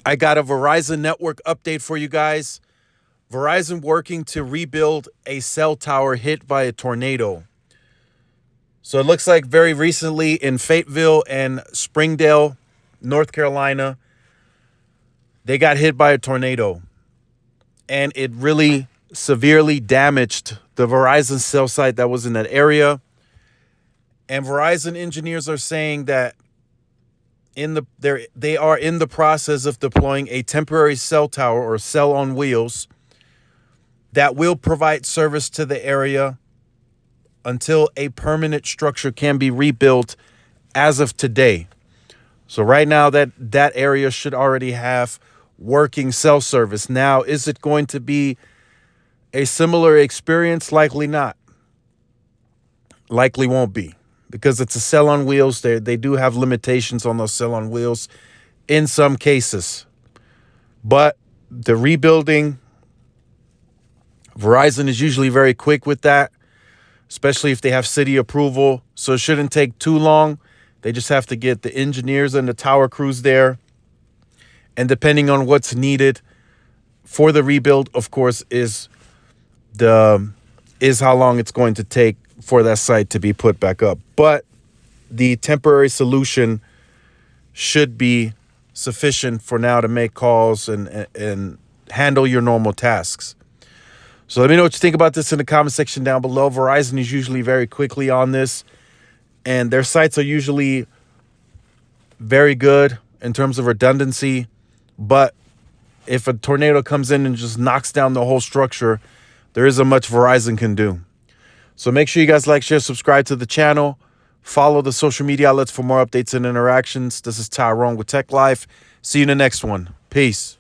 I got a Verizon network update for you guys. Verizon working to rebuild a cell tower hit by a tornado. So it looks like very recently in Fayetteville and Springdale, North Carolina, they got hit by a tornado. And it really severely damaged the Verizon cell site that was in that area. And Verizon engineers are saying that they are in the process of deploying a temporary cell tower or cell on wheels that will provide service to the area until a permanent structure can be rebuilt as of today. So right now that area should already have working cell service. Now, is it going to be a similar experience? Likely not. Likely won't be, because it's a cell on wheels. They do have limitations on those cell on wheels in some cases. But the rebuilding, Verizon is usually very quick with that, especially if they have city approval. So it shouldn't take too long. They just have to get the engineers and the tower crews there. And depending on what's needed for the rebuild, of course, is how long it's going to take for that site to be put back up. But the temporary solution should be sufficient for now to make calls and handle your normal tasks. So let me know what you think about this in the comment section down below. Verizon is usually very quickly on this, and their sites are usually very good in terms of redundancy. But if a tornado comes in and just knocks down the whole structure, there isn't much Verizon can do. So make sure you guys like, share, subscribe to the channel. Follow the social media outlets for more updates and interactions. This is Tyrone with Tech Life. See you in the next one. Peace.